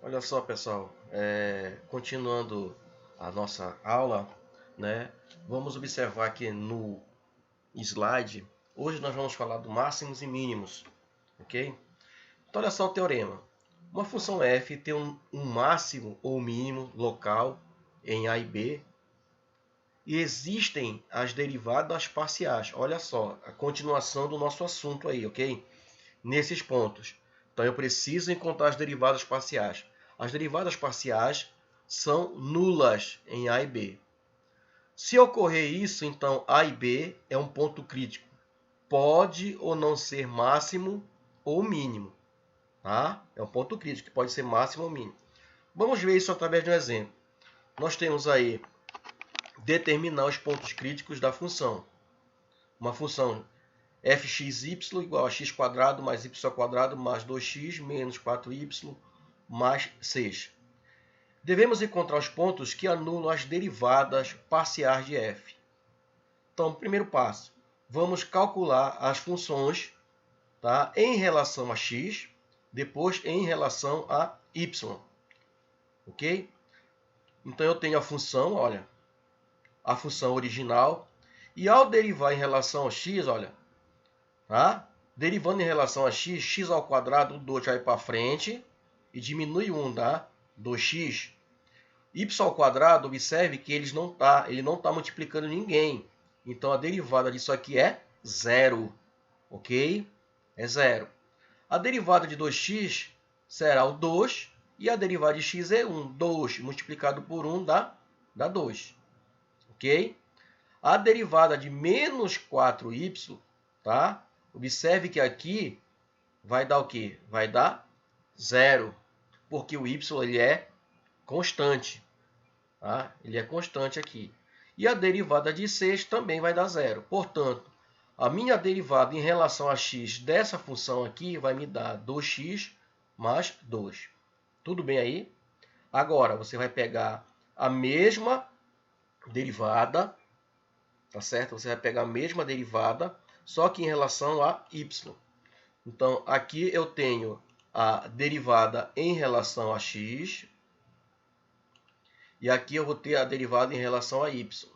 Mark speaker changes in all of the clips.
Speaker 1: Olha só, pessoal, continuando a nossa aula, né? Vamos observar aqui no slide. Hoje nós vamos falar do máximos e mínimos, ok? Então, olha só o teorema. Uma função f tem um máximo ou mínimo local em A e B e existem as derivadas parciais. Olha só, a continuação do nosso assunto aí, ok? Nesses pontos. Então, eu preciso encontrar as derivadas parciais. As derivadas parciais são nulas em A e B. Se ocorrer isso, então A e B é um ponto crítico. Pode ou não ser máximo ou mínimo. Tá? É um ponto crítico, que pode ser máximo ou mínimo. Vamos ver isso através de um exemplo. Nós temos aí determinar os pontos críticos da função. Uma função fxy igual a x² mais y² mais 2x menos 4y mais 6. Devemos encontrar os pontos que anulam as derivadas parciais de f. Então, primeiro passo, vamos calcular as funções, tá, em relação a x, depois em relação a y. Ok? Então, eu tenho a função, olha, a função original, e ao derivar em relação a x, olha, tá? Derivando em relação a x, x², o 2 vai para frente e diminui 1, tá? 2x. Y², observe que ele não está multiplicando ninguém. Então, a derivada disso aqui é zero. Ok? É zero. A derivada de 2x será o 2 e a derivada de x é 1. 2 multiplicado por 1 dá 2. Ok? A derivada de menos 4y, tá? Observe que aqui vai dar o quê? Vai dar zero, porque o y ele é constante. Tá? Ele é constante aqui. E a derivada de 6 também vai dar zero. Portanto, a minha derivada em relação a x dessa função aqui vai me dar 2x mais 2. Tudo bem aí? Agora, você vai pegar a mesma derivada, tá certo? Você vai pegar a mesma derivada, só que em relação a y. Então, aqui eu tenho a derivada em relação a x, e aqui eu vou ter a derivada em relação a y.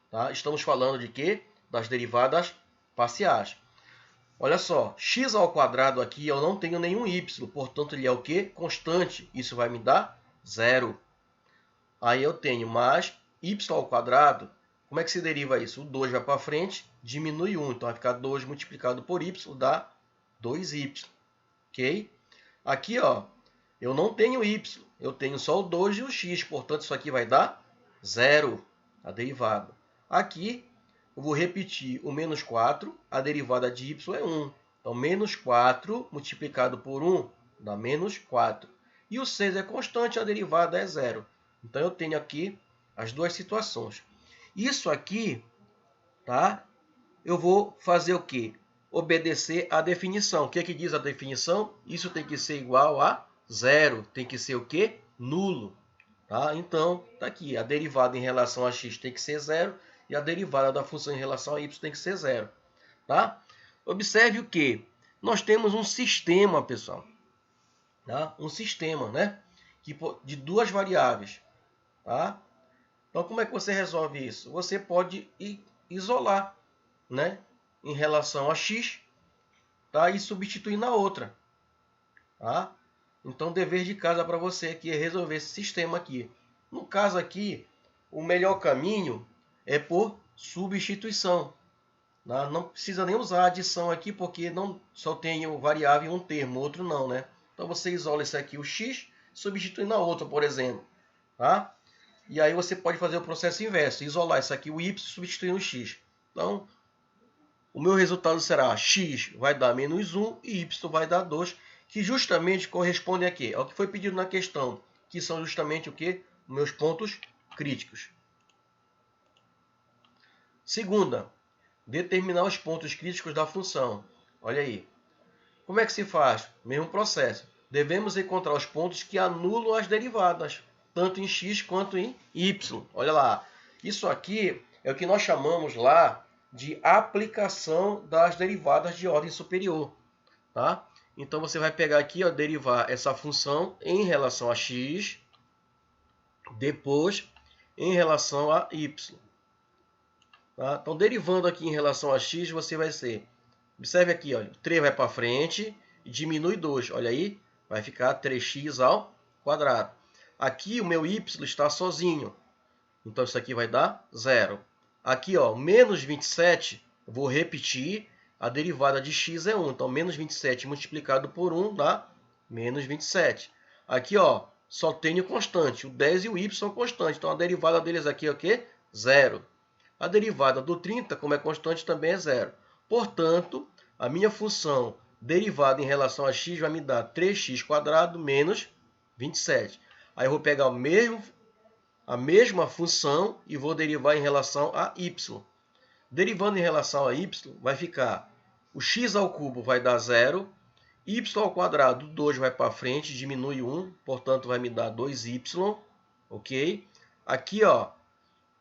Speaker 1: Tá? Estamos falando de quê? Das derivadas parciais. Olha só, x² aqui eu não tenho nenhum y, portanto ele é o quê? Constante. Isso vai me dar zero. Aí eu tenho mais y². Como é que se deriva isso? O 2 vai para frente, diminui 1. Então vai ficar 2 multiplicado por y, dá 2y. Ok? Aqui, ó, eu não tenho y. Eu tenho só o 2 e o x. Portanto, isso aqui vai dar zero, a derivada. Aqui, eu vou repetir o menos 4. A derivada de y é 1. Então, menos 4 multiplicado por 1 dá menos 4. E o 6 é constante, a derivada é zero. Então, eu tenho aqui as duas situações. Isso aqui, tá? Eu vou fazer o quê? Obedecer à definição. O que é que diz a definição? Isso tem que ser igual a zero. Tem que ser o quê? Nulo. Tá? Então, está aqui. A derivada em relação a x tem que ser zero e a derivada da função em relação a y tem que ser zero. Tá? Observe o que? Nós temos um sistema, pessoal. Tá? Um sistema, né? De duas variáveis. Tá? Então, como é que você resolve isso? Você pode isolar, né, em relação a x, tá, e substituir na outra. Tá? Então, dever de casa para você aqui é resolver esse sistema aqui. No caso aqui, o melhor caminho é por substituição. Tá? Não precisa nem usar adição aqui, porque não só tenho variável em um termo, outro não, né? Então, você isola isso aqui, o x, substitui na outra, por exemplo. Tá? E aí você pode fazer o processo inverso, isolar isso aqui, o y, substituir no x. Então, o meu resultado será x vai dar menos 1 e y vai dar 2, que justamente correspondem a quê? Ao que foi pedido na questão, que são justamente o quê? Meus pontos críticos. Segunda, determinar os pontos críticos da função. Olha aí. Como é que se faz? Mesmo processo. Devemos encontrar os pontos que anulam as derivadas, tanto em x quanto em y. Olha lá. Isso aqui é o que nós chamamos lá de aplicação das derivadas de ordem superior. Tá? Então você vai pegar aqui, ó, derivar essa função em relação a x, depois em relação a y. Tá? Então, derivando aqui em relação a x, você vai ser... Observe aqui, olha, o 3 vai para frente e diminui 2. Olha aí, vai ficar 3x ao quadrado. Aqui o meu y está sozinho. Então, isso aqui vai dar 0. Aqui, ó, menos 27, vou repetir, a derivada de x é 1. Então, menos 27 multiplicado por 1 dá menos 27. Aqui, ó, só tenho constante. O 10 e o y são constantes. Então, a derivada deles aqui é o quê? 0. A derivada do 30, como é constante, também é 0. Portanto, a minha função derivada em relação a x vai me dar 3x² menos 27. Aí eu vou pegar a mesma função e vou derivar em relação a y. Derivando em relação a y, vai ficar o x ao cubo vai dar 0, y ao quadrado, 2 vai para frente, diminui 1, portanto vai me dar 2y, ok? Aqui, ó,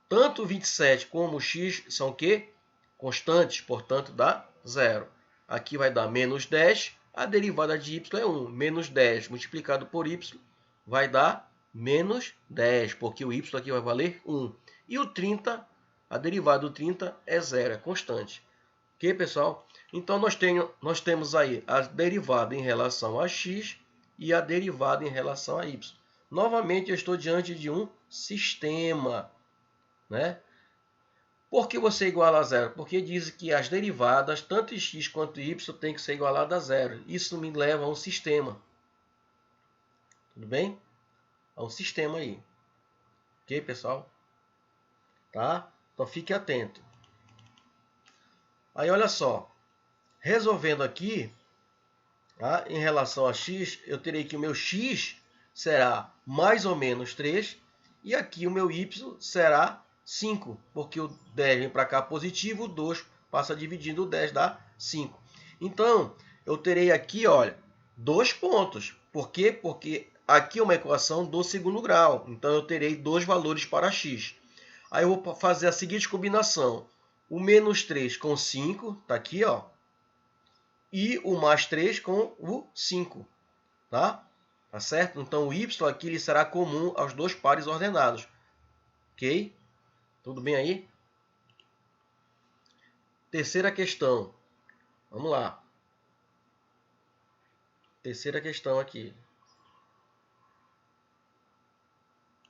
Speaker 1: tanto 27 como x são o quê? Constantes, portanto dá 0. Aqui vai dar menos 10, a derivada de y é 1. Menos 10 multiplicado por y vai dar menos 10, porque o y aqui vai valer 1. E o 30, a derivada do 30 é 0, é constante. Ok, pessoal? Então, nós temos aí a derivada em relação a x e a derivada em relação a y. Novamente, eu estou diante de um sistema, né? Por que você iguala a zero? Porque diz que as derivadas, tanto x quanto y, tem que ser igualada a zero. Isso me leva a um sistema. Tudo bem? A um sistema aí. Ok, pessoal? Tá? Então fique atento. Aí olha só. Resolvendo aqui, tá? Em relação a x, eu terei que o meu x será mais ou menos 3. E aqui o meu y será 5, porque o 10 vem para cá positivo, o 2 passa dividindo o 10, dá 5. Então, eu terei aqui, olha, 2 pontos. Por quê? Porque aqui é uma equação do segundo grau. Então, eu terei 2 valores para x. Aí eu vou fazer a seguinte combinação. O menos 3 com 5, está aqui, ó. E o mais 3 com o 5, tá? Tá certo? Então, o y aqui ele será comum aos dois pares ordenados. Ok? Tudo bem aí? Terceira questão. Vamos lá. Terceira questão aqui.